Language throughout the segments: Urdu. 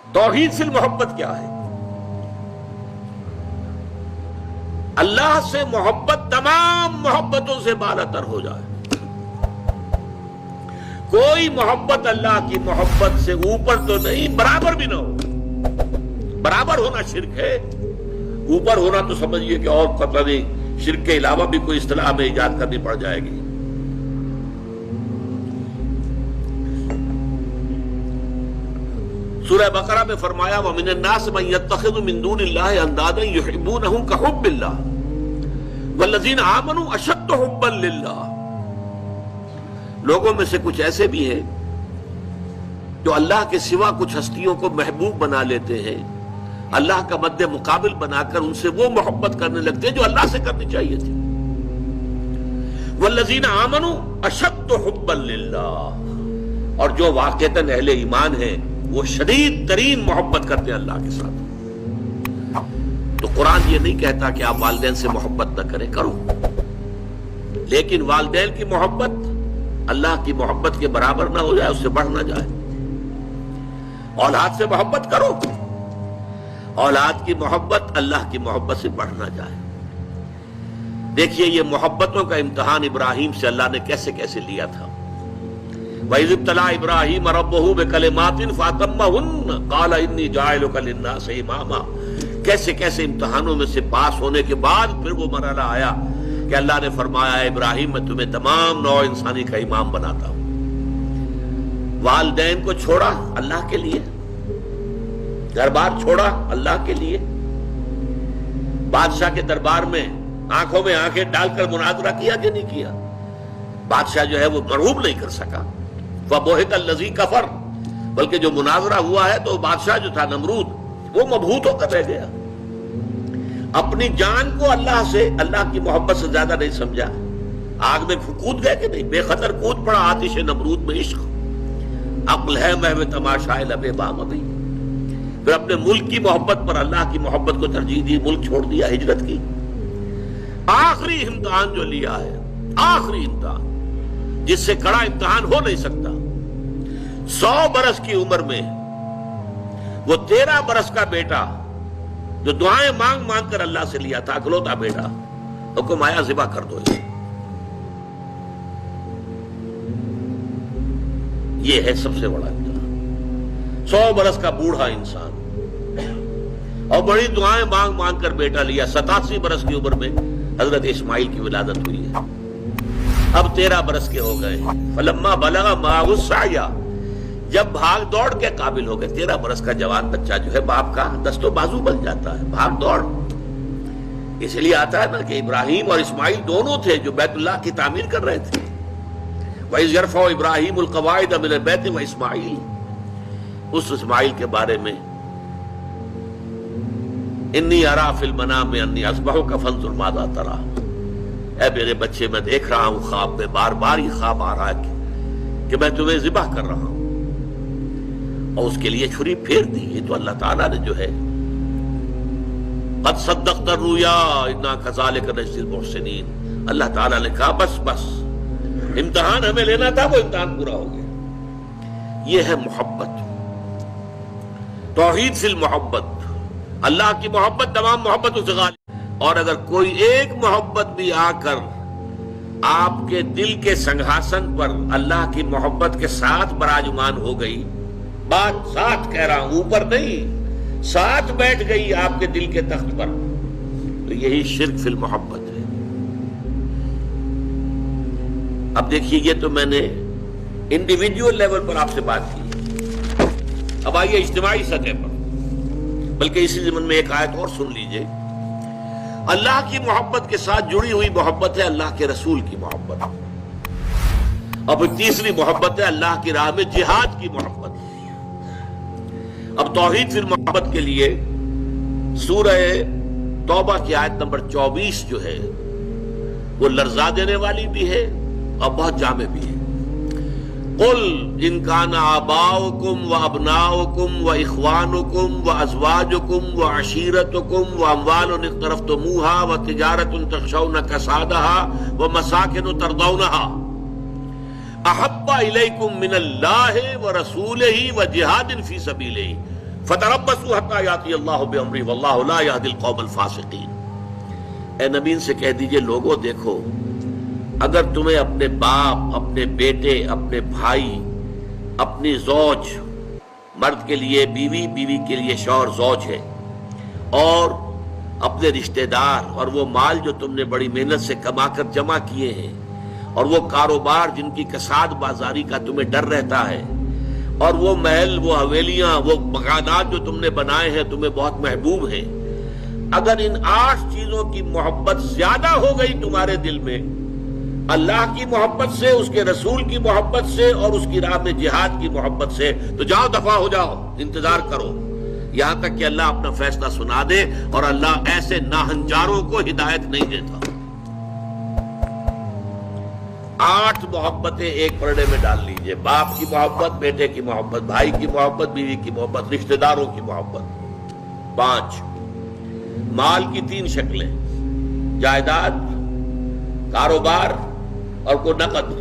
توحید فی المحبت کیا ہے؟ اللہ سے محبت تمام محبتوں سے بالا تر ہو جائے. کوئی محبت اللہ کی محبت سے اوپر تو نہیں، برابر بھی نہ ہو. برابر ہونا شرک ہے، اوپر ہونا تو سمجھیے کہ اور پتہ نہیں شرک کے علاوہ بھی کوئی اصطلاح میں ایجاد کرنی پڑ جائے گی. سورہ بقرہ میں فرمایا وَمِنَ النَّاسِ مَن يَتَّخِذُ مِن دُونِ اللَّهِ أَندَادًا يُحِبُّونَهُم كَحُبِّ اللَّهِ وَالَّذِينَ آمَنُوا أَشَدُّ حُبًّا لِلَّهِ. لوگوں میں سے کچھ ایسے بھی ہیں جو اللہ کے سوا کچھ ہستیوں کو محبوب بنا لیتے ہیں، اللہ کا مد مقابل بنا کر ان سے وہ محبت کرنے لگتے ہیں جو اللہ سے کرنی چاہیے تھی. وَالَّذِينَ آمَنُوا أَشَدُّ حُبًّا لِلَّهِ. اور جو واقعتاً اہل ایمان ہیں وہ شدید ترین محبت کرتے ہیں اللہ کے ساتھ. تو قرآن یہ نہیں کہتا کہ آپ والدین سے محبت نہ کریں، کرو، لیکن والدین کی محبت اللہ کی محبت کے برابر نہ ہو جائے، اس سے بڑھ نہ جائے. اولاد سے محبت کرو، اولاد کی محبت اللہ کی محبت سے بڑھ نہ جائے. دیکھیے یہ محبتوں کا امتحان ابراہیم سے اللہ نے کیسے کیسے لیا تھا. وَإِذِ ابْتَلَىٰ إِبْرَاهِيمَ رَبُّهُ بِكَلِمَاتٍ فَأَتَمَّهُنَّ قَالَ إِنِّي جَاعِلُكَ لِلنَّاسِ إِمَامًا. کیسے کیسے امتحانوں میں سے پاس ہونے کے بعد پھر وہ مرحلہ آیا کہ اللہ نے فرمایا ہے ابراہیم میں تمہیں تمام نوع انسانی کا امام بناتا ہوں. والدین کو چھوڑا اللہ کے لیے، گھر بار چھوڑا اللہ کے لیے. بادشاہ کے دربار میں آنکھوں میں آنکھیں ڈال کر مناظرہ کیا کہ نہیں کیا؟ بادشاہ جو ہے وہ مرعوب نہیں کر سکا. وَبُہِتَ الَّذِي كَفَرَ. بلکہ جو مناظرہ ہوا ہے تو بادشاہ جو تھا نمرود وہ مبہوت ہو کر رہ گیا. اپنی جان کو اللہ سے، اللہ کی محبت سے زیادہ نہیں سمجھا. آگ میں کود گئے کہ نہیں، بے خطر کود پڑا آتش نمرود میں عشق. عقل ہے محو تماشائے لبے بام ابھی. پھر اپنے ملک کی محبت پر اللہ کی محبت کو ترجیح دی، ملک چھوڑ دیا، ہجرت کی. آخری امتحان جو لیا ہے، آخری امتحان جس سے کڑا امتحان ہو نہیں سکتا. 100 برس کی عمر میں وہ 13 برس کا بیٹا جو دعائیں مانگ مانگ کر اللہ سے لیا تھا، اکلوتا بیٹا، حکم آیا ذبح کر دو اسے. یہ ہے سب سے بڑا امتحان. 100 برس کا بوڑھا انسان اور بڑی دعائیں مانگ مانگ کر بیٹا لیا. 87 برس کی عمر میں حضرت اسماعیل کی ولادت ہوئی ہے. اب 13 برس کے ہو گئے. فلما بلغ معه السعی. جب بھاگ دوڑ کے قابل ہو گئے. 13 برس کا جوان بچہ جو ہے باپ کا دست و بازو بن جاتا ہے، بھاگ دوڑ. اس لیے آتا ہے نا کہ ابراہیم اور اسماعیل دونوں تھے جو بیت اللہ کی تعمیر کر رہے تھے. وَإِذْ يَرْفَعُ إِبْرَاهِيمُ الْقَوَاعِدَ مِنَ الْبَيْتِ وَإِسْمَاعِيلُ. اس اسماعیل کے بارے میں انی ارا فی المنام انی اذبحک فانظر ماذا تری. اے میرے بچے میں دیکھ رہا ہوں خواب میں، بار بار یہ خواب آ رہا ہے کہ میں تمہیں ذبح کر رہا ہوں. اور اس کے لیے چھری پھیر دی. یہ تو اللہ تعالیٰ نے جو ہے قد صدقت الرؤیا انا کذالک نجزی المحسنین. اللہ تعالیٰ نے کہا بس بس، امتحان ہمیں لینا تھا، وہ امتحان پورا ہو گیا. یہ ہے محبت، توحید فی المحبت. اللہ کی محبت تمام محبتوں سے غالب. اور اگر کوئی ایک محبت بھی آ کر آپ کے دل کے سنگھاسن پر اللہ کی محبت کے ساتھ براجمان ہو گئی، بات ساتھ کہہ رہا ہوں، اوپر نہیں، ساتھ بیٹھ گئی آپ کے دل کے تخت پر، تو یہی شرک فی المحبت ہے. اب دیکھیے یہ تو میں نے انڈیویجول لیول پر آپ سے بات کی. اب آئیے اجتماعی سطح پر، بلکہ اسی ضمن میں ایک آیت اور سن لیجئے. اللہ کی محبت کے ساتھ جڑی ہوئی محبت ہے اللہ کے رسول کی محبت. اب تیسری محبت ہے اللہ کی راہ میں جہاد کی محبت. اب توحید فی المحبت کے لیے سورہ توبہ کی آیت نمبر 24 جو ہے وہ لرزا دینے والی بھی ہے اور بہت جامع بھی ہے. قل ان کان آباؤکم وابناؤکم واخوانکم وازواجکم وعشیرتکم واموال اقترفتموها وتجارۃ تخشون کسادها ومساکن ترضونها احب الیکم من اللہ ورسولہ وجہاد فی سبیلہ فتربصوا حتی یاتی اللہ بامرہ واللہ لا یہدی القوم الفاسقین۔ اے نبی ان سے کہہ دیجئے لوگوں دیکھو، اگر تمہیں اپنے باپ، اپنے بیٹے، اپنے بھائی، اپنی زوج، مرد کے لیے بیوی، بیوی کے لیے شوہر زوج ہے، اور اپنے رشتہ دار، اور وہ مال جو تم نے بڑی محنت سے کما کر جمع کیے ہیں، اور وہ کاروبار جن کی کساد بازاری کا تمہیں ڈر رہتا ہے، اور وہ محل، وہ حویلیاں، وہ مکانات جو تم نے بنائے ہیں تمہیں بہت محبوب ہیں، اگر ان 8 چیزوں کی محبت زیادہ ہو گئی تمہارے دل میں اللہ کی محبت سے، اس کے رسول کی محبت سے، اور اس کی راہ میں جہاد کی محبت سے، تو جاؤ دفع ہو جاؤ، انتظار کرو یہاں تک کہ اللہ اپنا فیصلہ سنا دے۔ اور اللہ ایسے ناہنجاروں کو ہدایت نہیں دیتا۔ 8 محبتیں ایک پرڑے میں ڈال لیجئے، باپ کی محبت، بیٹے کی محبت، بھائی کی محبت، بیوی کی محبت، رشتہ داروں کی محبت۔ 5 مال کی 3 شکلیں، جائیداد، کاروبار اور کوئی نقد،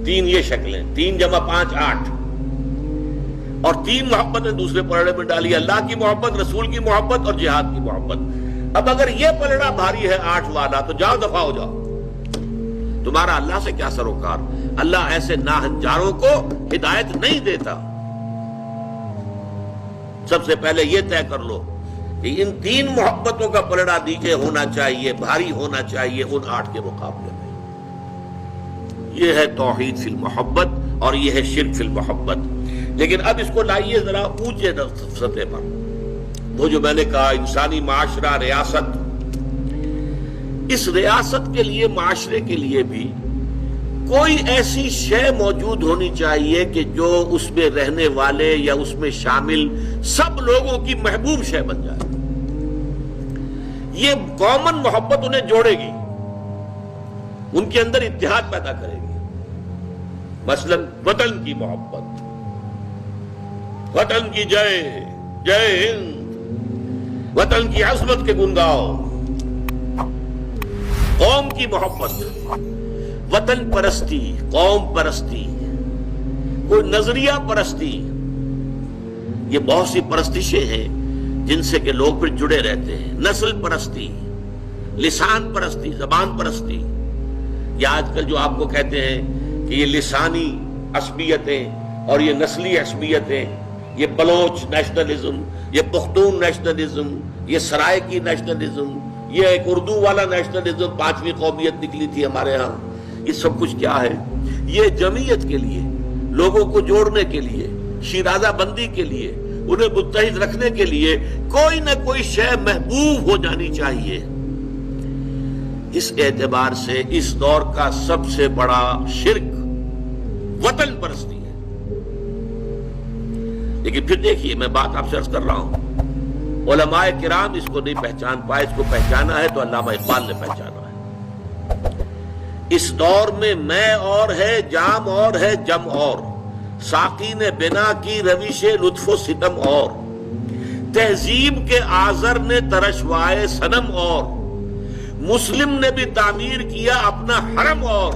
3 یہ شکلیں، 3 جمع 5 8، اور 3 محبتیں دوسرے پلڑے میں ڈالی، اللہ کی محبت، رسول کی محبت اور جہاد کی محبت۔ اب اگر یہ پلڑا بھاری ہے 8 والا تو جاؤ دفع ہو جاؤ، تمہارا اللہ سے کیا سروکار۔ اللہ ایسے ناہنجاروں کو ہدایت نہیں دیتا۔ سب سے پہلے یہ طے کر لو کہ ان 3 محبتوں کا پلڑا نیچے ہونا چاہیے، بھاری ہونا چاہیے ان 8 کے مقابلے میں۔ یہ ہے توحید فی المحبت اور یہ ہے شرک فی المحبت۔ لیکن اب اس کو لائیے ذرا اونچے سطح پر، وہ جو میں نے کہا انسانی معاشرہ، ریاست، اس ریاست کے لیے، معاشرے کے لیے بھی کوئی ایسی شے موجود ہونی چاہیے کہ جو اس میں رہنے والے یا اس میں شامل سب لوگوں کی محبوب شے بن جائے۔ یہ کامن محبت انہیں جوڑے گی، ان کے اندر اتحاد پیدا کرے گی۔ مثلا وطن کی محبت، وطن کی جے جے ہند، وطن کی عظمت کے گن گاؤ۔ قوم کی محبت، وطن پرستی، قوم پرستی، کوئی نظریہ پرستی، یہ بہت سی پرستشیں ہیں جن سے کہ لوگ پھر جڑے رہتے ہیں۔ نسل پرستی، لسان پرستی، زبان پرستی، یا آج کل جو آپ کو کہتے ہیں کہ یہ لسانی عصبیتیں اور یہ نسلی عصبیتیں، یہ بلوچ نیشنلزم، یہ پختون نیشنلزم، یہ سرائکی نیشنلزم، یہ ایک اردو والا نیشنلزم، 5ویں قومیت نکلی تھی ہمارے ہاں، یہ سب کچھ کیا ہے؟ یہ جمعیت کے لیے، لوگوں کو جوڑنے کے لیے، شیرازہ بندی کے لیے، انہیں متحد رکھنے کے لیے کوئی نہ کوئی شے محبوب ہو جانی چاہیے۔ اس اعتبار سے اس دور کا سب سے بڑا شرک وطن پرستی ہے۔ لیکن پھر دیکھیے، میں بات آپ سے عرض کر رہا ہوں، علماء کرام اس کو نہیں پہچان پائے، اس کو پہچانا ہے تو علامہ اقبال نے پہچانا ہے۔ اس دور میں اور ہے، جام اور ہے، جم اور، ساقی نے بنا کی روش لطف و ستم اور، تہذیب کے آزر نے ترشوائے صنم اور، مسلم نے بھی تعمیر کیا اپنا حرم اور،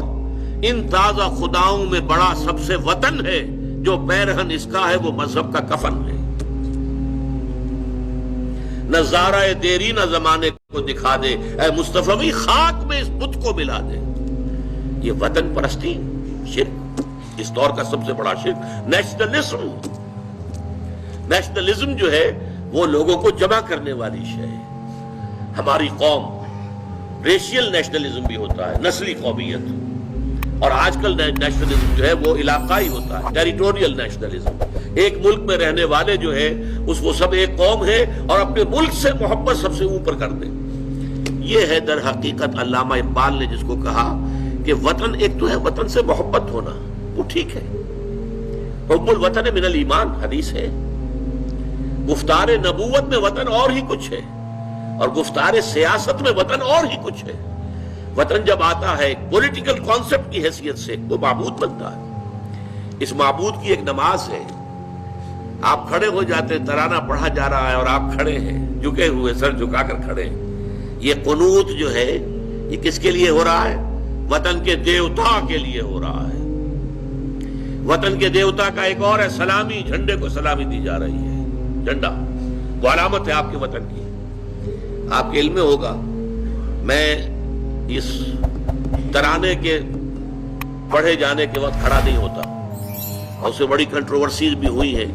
ان تازہ خداؤں میں بڑا سب سے وطن ہے، جو پیرہن اس کا ہے وہ مذہب کا کفن ہے۔ نظارہ دیری نہ زمانے کو دکھا دے، اے مصطفی خاک میں اس بت کو ملا دے۔ یہ وطن پرستی شرک، اس دور کا سب سے بڑا شرک۔ نیشنلزم جو ہے وہ لوگوں کو جمع کرنے والی شے ہے۔ ہماری قوم، ریشیل نیشنلزم بھی ہوتا ہے، نسلی قومیت، اور آج کل نیشنلزم جو ہے وہ علاقائی ہوتا ہے، ٹیریٹوریل نیشنلزم۔ ایک ملک میں رہنے والے جو ہے وہ سب ایک قوم ہے اور اپنے ملک سے محبت سب سے اوپر کر دیں۔ یہ ہے در حقیقت علامہ اقبال نے جس کو کہا کہ وطن ایک تو ہے وطن سے محبت ہونا، وہ ٹھیک ہے، حب الوطن من الایمان حدیث ہے، گفتار نبوت میں وطن اور ہی کچھ ہے، اور گفتار سیاست میں وطن اور ہی کچھ ہے۔ وطن جب آتا ہے ایک پولیٹیکل کانسیپٹ کی حیثیت سے وہ معبود بنتا ہے۔ اس معبود کی ایک نماز ہے، آپ کھڑے ہو جاتے ہیں، ترانہ پڑھا جا رہا ہے اور آپ کھڑے ہیں، جھکے ہوئے، سر جھکا کر کھڑے ہیں۔ یہ قنوت جو ہے یہ کس کے لیے ہو رہا ہے؟ وطن کے دیوتا کے لیے ہو رہا ہے۔ وطن کے دیوتا کا ایک اور ہے سلامی، جھنڈے کو سلامی دی جا رہی ہے۔ جھنڈا وہ علامت ہے آپ کے وطن کی. آپ کے علم میں ہوگا میں اس ترانے کے پڑھے جانے کے وقت کھڑا نہیں ہوتا, اور اس سے بڑی کنٹروورسیز بھی ہوئی ہیں,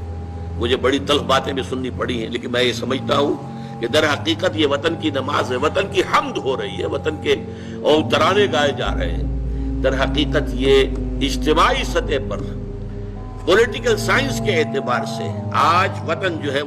مجھے بڑی تلخ باتیں بھی سننی پڑی ہیں, لیکن میں یہ سمجھتا ہوں کہ در حقیقت یہ وطن کی نماز ہے, وطن کی حمد ہو رہی ہے, وطن کے اور ترانے گائے جا رہے ہیں. در حقیقت یہ اجتماعی سطح پر پولیٹیکل سائنس کے اعتبار سے آج وطن جو ہے